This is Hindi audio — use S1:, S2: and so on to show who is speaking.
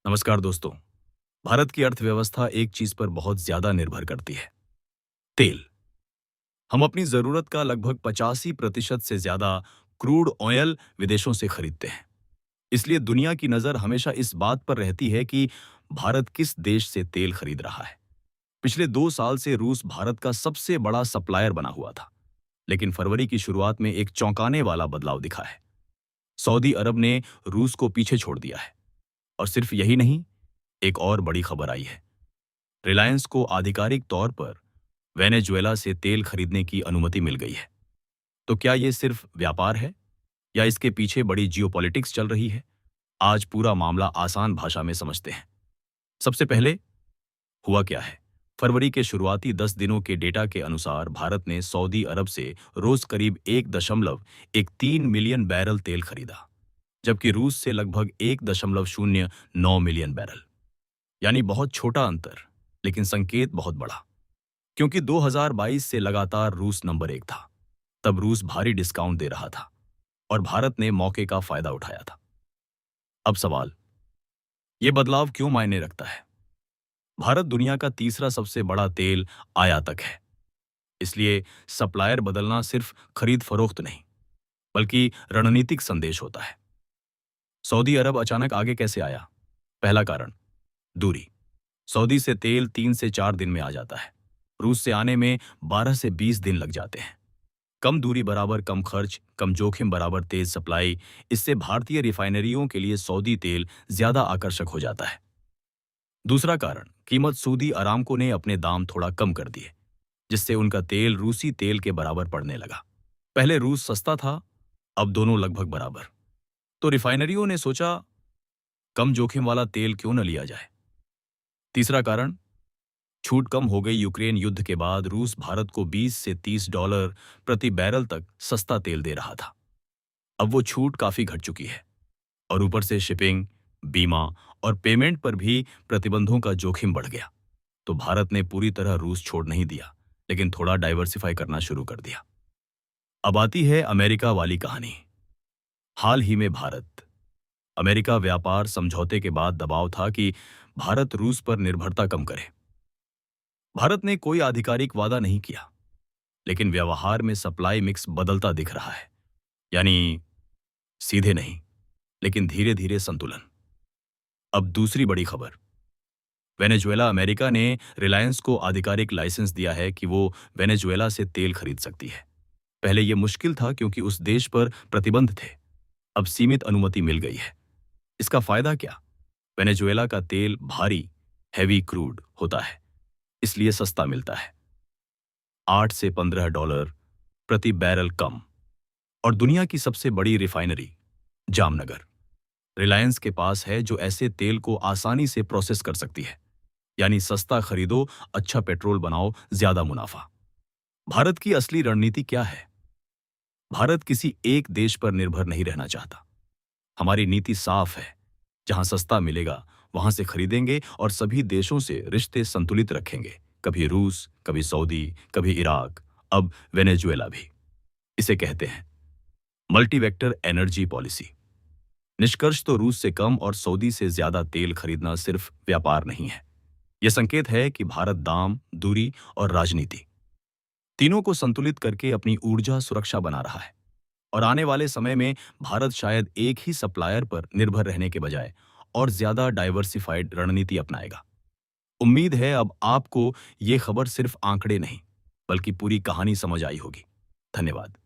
S1: नमस्कार दोस्तों। भारत की अर्थव्यवस्था एक चीज पर बहुत ज्यादा निर्भर करती है। तेल। हम अपनी जरूरत का लगभग 85% से ज्यादा क्रूड ऑयल विदेशों से खरीदते हैं। इसलिए दुनिया की नजर हमेशा इस बात पर रहती है कि भारत किस देश से तेल खरीद रहा है। पिछले 2 साल से रूस भारत का सबसे बड़ा सप्लायर बना हुआ था, लेकिन फरवरी की शुरुआत में एक चौंकाने वाला बदलाव दिखा है। सऊदी अरब ने रूस को पीछे छोड़ दिया है। और सिर्फ यही नहीं, एक और बड़ी खबर आई है। रिलायंस को आधिकारिक तौर पर वेनेजुएला से तेल खरीदने की अनुमति मिल गई है। तो क्या ये सिर्फ व्यापार है या इसके पीछे बड़ी जियोपॉलिटिक्स चल रही है? आज पूरा मामला आसान भाषा में समझते हैं। सबसे पहले, हुआ क्या है? फरवरी के शुरुआती 10 दिनों के डेटा के अनुसार भारत ने सऊदी अरब से रोज करीब 1.13 मिलियन बैरल तेल खरीदा, जबकि रूस से लगभग 1.09 मिलियन बैरल। यानी बहुत छोटा अंतर, लेकिन संकेत बहुत बड़ा। क्योंकि 2022 से लगातार रूस नंबर 1 था। तब रूस भारी डिस्काउंट दे रहा था और भारत ने मौके का फायदा उठाया था। अब सवाल, ये बदलाव क्यों मायने रखता है? भारत दुनिया का तीसरा सबसे बड़ा तेल आयातक है। इसलिए सप्लायर बदलना सिर्फ खरीद फरोख्त नहीं, बल्कि रणनीतिक संदेश होता है। सऊदी अरब अचानक आगे कैसे आया? पहला कारण, दूरी। सऊदी से तेल 3 से 4 दिन में आ जाता है। रूस से आने में 12 से 20 दिन लग जाते हैं। कम दूरी बराबर कम खर्च, कम जोखिम बराबर तेज सप्लाई। इससे भारतीय रिफाइनरियों के लिए सऊदी तेल ज्यादा आकर्षक हो जाता है। दूसरा कारण, कीमत। सऊदी अरामको ने अपने दाम थोड़ा कम कर दिए, जिससे उनका तेल रूसी तेल के बराबर पड़ने लगा। पहले रूस सस्ता था, अब दोनों लगभग बराबर। तो रिफाइनरियों ने सोचा, कम जोखिम वाला तेल क्यों न लिया जाए। तीसरा कारण, छूट कम हो गई। यूक्रेन युद्ध के बाद रूस भारत को 20 से 30 डॉलर प्रति बैरल तक सस्ता तेल दे रहा था। अब वो छूट काफी घट चुकी है और ऊपर से शिपिंग, बीमा और पेमेंट पर भी प्रतिबंधों का जोखिम बढ़ गया। तो भारत ने पूरी तरह रूस छोड़ नहीं दिया, लेकिन थोड़ा डाइवर्सिफाई करना शुरू कर दिया। अब आती है अमेरिका वाली कहानी। हाल ही में भारत अमेरिका व्यापार समझौते के बाद दबाव था कि भारत रूस पर निर्भरता कम करे। भारत ने कोई आधिकारिक वादा नहीं किया, लेकिन व्यवहार में सप्लाई मिक्स बदलता दिख रहा है। यानी सीधे नहीं, लेकिन धीरे धीरे संतुलन। अब दूसरी बड़ी खबर, वेनेजुएला। अमेरिका ने रिलायंस को आधिकारिक लाइसेंस दिया है कि वो वेनेजुएला से तेल खरीद सकती है। पहले यह मुश्किल था क्योंकि उस देश पर प्रतिबंध थे। अब सीमित अनुमति मिल गई है। इसका फायदा क्या? वेनेजुएला का तेल भारी, हैवी क्रूड होता है, इसलिए सस्ता मिलता है। 8 से 15 डॉलर प्रति बैरल कम। और दुनिया की सबसे बड़ी रिफाइनरी जामनगर रिलायंस के पास है, जो ऐसे तेल को आसानी से प्रोसेस कर सकती है। यानी सस्ता खरीदो, अच्छा पेट्रोल बनाओ, ज्यादा मुनाफा। भारत की असली रणनीति क्या है? भारत किसी एक देश पर निर्भर नहीं रहना चाहता। हमारी नीति साफ है, जहां सस्ता मिलेगा वहां से खरीदेंगे और सभी देशों से रिश्ते संतुलित रखेंगे। कभी रूस, कभी सऊदी, कभी इराक, अब वेनेजुएला भी। इसे कहते हैं मल्टी वेक्टर एनर्जी पॉलिसी। निष्कर्ष तो रूस से कम और सऊदी से ज्यादा तेल खरीदना सिर्फ व्यापार नहीं है। यह संकेत है कि भारत दाम, दूरी और राजनीति तीनों को संतुलित करके अपनी ऊर्जा सुरक्षा बना रहा है। और आने वाले समय में भारत शायद एक ही सप्लायर पर निर्भर रहने के बजाय और ज्यादा डाइवर्सिफाइड रणनीति अपनाएगा। उम्मीद है अब आपको ये खबर सिर्फ आंकड़े नहीं, बल्कि पूरी कहानी समझ आई होगी। धन्यवाद।